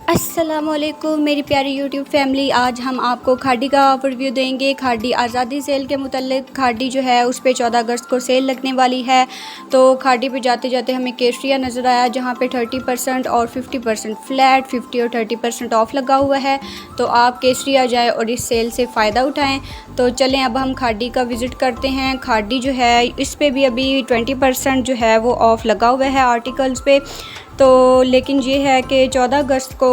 अस्सलामुअलैकुम मेरी प्यारी यूट्यूब फैमिली। आज हम आपको खाड़ी का ओवरव्यू देंगे। खाड़ी आज़ादी सेल के मुतल्लिक खाड़ी जो है उस पे 14 अगस्त को सेल लगने वाली है। तो खाड़ी पे जाते जाते हमें केसरिया नज़र आया जहाँ पे 30% और 50% फ्लैट 50 और 30% ऑफ़ लगा हुआ है। तो आप केसरिया जाएँ और इस सेल से फ़ायदा उठाएँ। तो चलें अब हम खाड़ी का विज़िट करते हैं। खाड़ी जो है इस पर भी अभी 20% जो है वो ऑफ़ लगा हुआ है आर्टिकल्स पे। तो लेकिन ये है कि 14 अगस्त को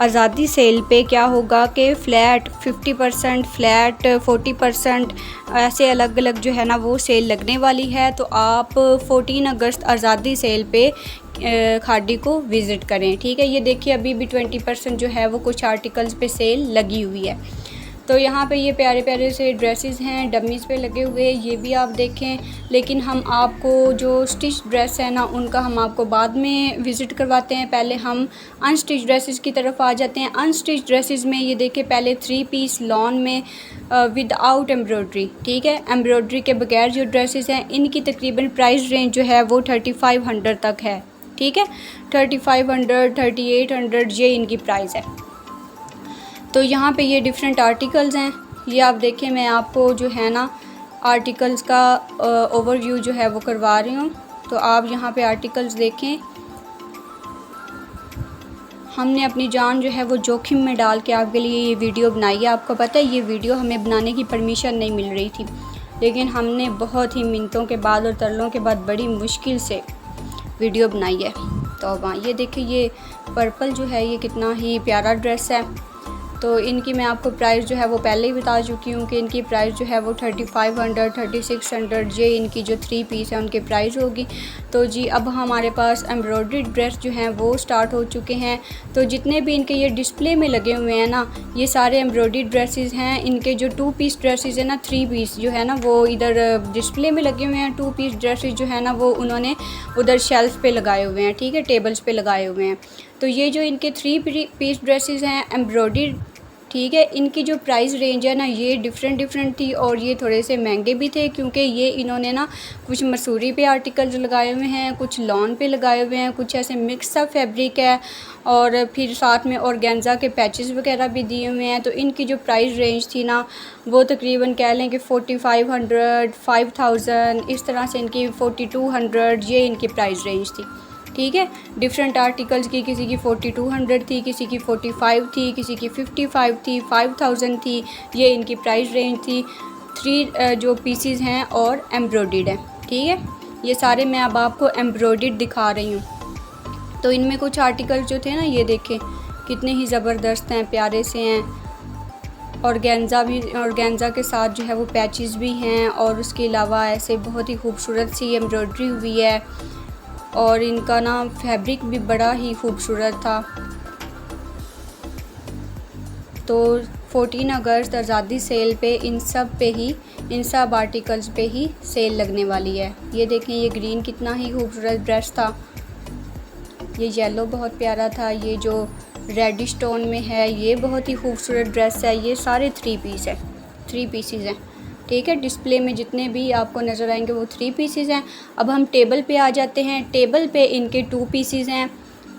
आज़ादी सेल पे क्या होगा कि फ़्लैट 50%, फ्लैट 40% ऐसे अलग अलग जो है ना वो सेल लगने वाली है। तो आप 14 अगस्त आज़ादी सेल पे खाड़ी को विज़िट करें। ठीक है, ये देखिए अभी भी 20% जो है वो कुछ आर्टिकल्स पे सेल लगी हुई है। तो यहाँ पे ये प्यारे प्यारे से ड्रेसेस हैं डमीज़ पे लगे हुए, ये भी आप देखें। लेकिन हम आपको जो स्टिच ड्रेस है ना उनका हम आपको बाद में विज़िट करवाते हैं। पहले हम अनस्टिच ड्रेसेस की तरफ आ जाते हैं। अनस्टिच ड्रेसेस में ये देखें, पहले 3 पीस लॉन में विदाउट एम्ब्रॉयडरी। ठीक है, एम्ब्रॉयडरी के बगैर जो ड्रेसेस हैं इनकी तकरीबन प्राइस रेंज जो है वो 3500 तक है। ठीक है, 3500 3800 ये इनकी प्राइस है। तो यहाँ पे ये डिफरेंट आर्टिकल्स हैं, ये आप देखें। मैं आपको जो है ना आर्टिकल्स का ओवरव्यू जो है वो करवा रही हूँ। तो आप यहाँ पे आर्टिकल्स देखें। हमने अपनी जान जो है वो जोखिम में डाल के आपके लिए ये वीडियो बनाई है। आपको पता है ये वीडियो हमें बनाने की परमिशन नहीं मिल रही थी, लेकिन हमने बहुत ही मिन्नतों के बाद और तरलों के बाद बड़ी मुश्किल से वीडियो बनाई है। तो वहाँ ये देखिए, ये पर्पल जो है ये कितना ही प्यारा ड्रेस है। तो इनकी मैं आपको प्राइस जो है वो पहले ही बता चुकी हूँ कि इनकी प्राइस जो है वो 3500 3600 ये इनकी जो 3 पीस है उनकी प्राइस होगी। तो जी अब हमारे पास एम्ब्रॉयडरी ड्रेस जो हैं वो स्टार्ट हो चुके हैं। तो जितने भी इनके ये डिस्प्ले में लगे हुए हैं ना ये सारे एम्ब्रॉयडरी ड्रेसेस हैं। इनके जो 2 पीस ड्रेसेस है ना 3 पीस जो है ना वो इधर डिस्प्ले में लगे हुए हैं। 2 पीस ड्रेसेस जो है ना वो उन्होंने उधर शेल्फ़ पे लगाए हुए हैं। ठीक है, टेबल्स पे लगाए हुए हैं। तो ये जो इनके 3 पीस ड्रेसेस हैं एम्ब्रॉयडरी, ठीक है, इनकी जो प्राइस रेंज है ना ये डिफरेंट थी और ये थोड़े से महंगे भी थे क्योंकि ये इन्होंने ना कुछ मसूरी पे आर्टिकल्स लगाए हुए हैं, कुछ लॉन पे लगाए हुए हैं, कुछ ऐसे मिक्स सा फैब्रिक है और फिर साथ में ऑर्गेन्जा के पैचेस वगैरह भी दिए हुए हैं। तो इनकी जो प्राइस रेंज थी ना वो तकरीबन कह लें कि 4500 5000 इस तरह से इनकी 4200 ये इनकी प्राइस रेंज थी। ठीक है, डिफरेंट आर्टिकल्स की किसी की 4200 थी, किसी की 45 थी, किसी की 55 थी, 5000 थी, ये इनकी प्राइस रेंज थी। 3 जो पीसीज हैं और एम्ब्रॉयडर्ड है। ठीक है, ये सारे मैं अब आपको एम्ब्रॉयडर्ड दिखा रही हूँ। तो इनमें कुछ आर्टिकल जो थे ना ये देखें कितने ही ज़बरदस्त हैं, प्यारे से हैं। ऑर्गेन्जा के साथ जो है वो पैचेस भी हैं और उसके अलावा ऐसे बहुत ही खूबसूरत सी एम्ब्रॉयडरी हुई है और इनका ना फैब्रिक भी बड़ा ही खूबसूरत था। तो 14 अगस्त आज़ादी सेल पे इन सब आर्टिकल्स पे ही सेल लगने वाली है। ये देखें, ये ग्रीन कितना ही खूबसूरत ड्रेस था, ये येलो बहुत प्यारा था, ये जो रेडिश टोन में है ये बहुत ही खूबसूरत ड्रेस है। ये सारे 3 पीसेस हैं। ठीक है, डिस्प्ले में जितने भी आपको नज़र आएंगे वो 3 पीसेस हैं। अब हम टेबल पे आ जाते हैं। टेबल पे इनके 2 पीसेस हैं,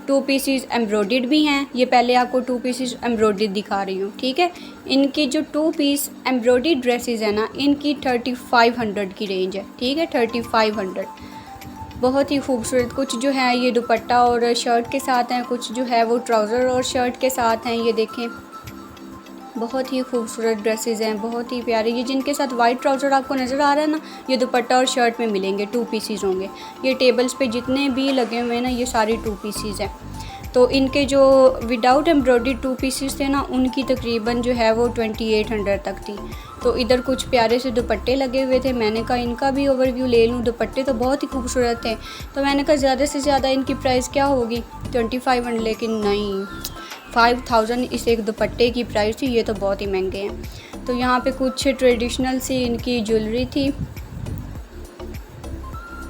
2 पीसेस एम्ब्रॉयडर्ड भी हैं। ये पहले आपको 2 पीसेस एम्ब्रॉयडर्ड दिखा रही हूँ। ठीक है, इनकी जो 2 पीस एम्ब्रॉयडर्ड ड्रेसेस है ना इनकी 3500 की रेंज है। ठीक है, 3500 बहुत ही खूबसूरत। कुछ जो है ये दुपट्टा और शर्ट के साथ हैं, कुछ जो है वो ट्राउज़र और शर्ट के साथ हैं। ये देखें बहुत ही खूबसूरत ड्रेसेस हैं, बहुत ही प्यारे। ये जिनके साथ वाइट ट्राउज़र आपको नज़र आ रहा है ना ये दुपट्टा और शर्ट में मिलेंगे, 2 पीसीज होंगे। ये टेबल्स पे जितने भी लगे हुए हैं ना ये सारी 2 पीसीज हैं। तो इनके जो विदाउट एम्ब्रॉयडरी 2 पीसीज थे ना उनकी तकरीबन जो है वो 2800 तक थी। तो इधर कुछ प्यारे से दुपट्टे लगे हुए थे। मैंने कहा इनका भी ओवरव्यू ले लूँ, दुपट्टे तो बहुत ही खूबसूरत थे। तो मैंने कहा ज़्यादा से ज़्यादा इनकी प्राइस क्या होगी 2500, लेकिन नहीं 5000 इस एक दुपट्टे की प्राइस थी। ये तो बहुत ही महंगे हैं। तो यहाँ पे कुछ ट्रेडिशनल सी इनकी ज्वेलरी थी।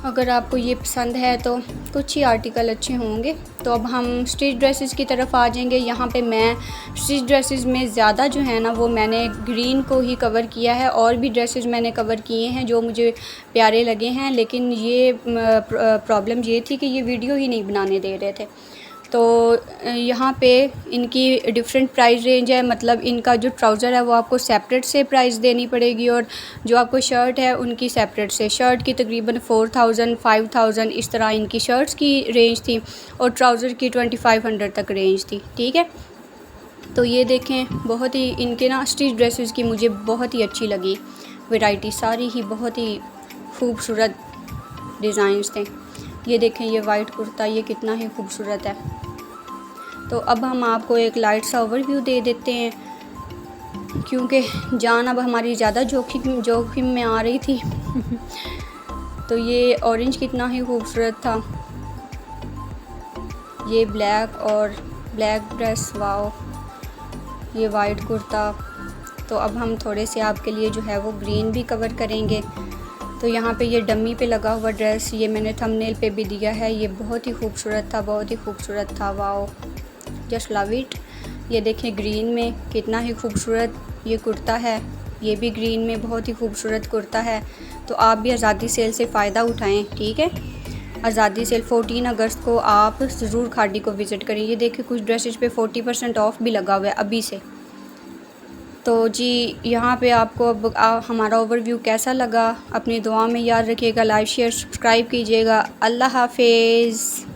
अगर आपको ये पसंद है तो कुछ ही आर्टिकल अच्छे होंगे। तो अब हम स्टिच ड्रेसेस की तरफ आ जाएंगे। यहाँ पे मैं स्टिच ड्रेसेस में ज़्यादा जो है ना वो मैंने ग्रीन को ही कवर किया है, और भी ड्रेसेस मैंने कवर किए हैं जो मुझे प्यारे लगे हैं, लेकिन ये प्रॉब्लम ये थी कि ये वीडियो ही नहीं बनाने दे रहे थे। तो यहाँ पे इनकी डिफरेंट प्राइस रेंज है, मतलब इनका जो ट्राउज़र है वो आपको सेपरेट से प्राइस देनी पड़ेगी और जो आपको शर्ट है उनकी सेपरेट से। शर्ट की तकरीबन 4000 5000 इस तरह इनकी शर्ट्स की रेंज थी और ट्राउज़र की 2500 तक रेंज थी। ठीक है, तो ये देखें, बहुत ही इनके ना स्टिच ड्रेसेस की मुझे बहुत ही अच्छी लगी वैरायटी, सारी ही बहुत ही खूबसूरत डिज़ाइंस थे। ये देखें, ये वाइट कुर्ता, ये कितना ही खूबसूरत है। तो अब हम आपको एक लाइट सा ओवरव्यू दे देते हैं, क्योंकि जान अब हमारी ज़्यादा जोखिम में आ रही थी। तो ये ऑरेंज कितना ही खूबसूरत था, ये ब्लैक और ब्लैक ड्रेस, वाओ, ये वाइट कुर्ता। तो अब हम थोड़े से आपके लिए जो है वो ग्रीन भी कवर करेंगे। तो यहाँ पे ये डमी पे लगा हुआ ड्रेस, ये मैंने थंबनेल पे भी दिया है, ये बहुत ही खूबसूरत था, बहुत ही खूबसूरत था, वाओ, जस्ट लव इट। ये देखें ग्रीन में कितना ही खूबसूरत ये कुर्ता है, ये भी ग्रीन में बहुत ही खूबसूरत कुर्ता है। तो आप भी आज़ादी सेल से फ़ायदा उठाएं। ठीक है, आज़ादी सेल 14 अगस्त को आप ज़रूर खाड़ी को विज़िट करें। ये देखें कुछ ड्रेसेस पे 40% ऑफ भी लगा हुआ है अभी से। तो जी यहाँ पे आपको अब हमारा ओवरव्यू कैसा लगा, अपनी दुआ में याद रखिएगा, लाइक शेयर सब्सक्राइब कीजिएगा। अल्लाह हाफिज़।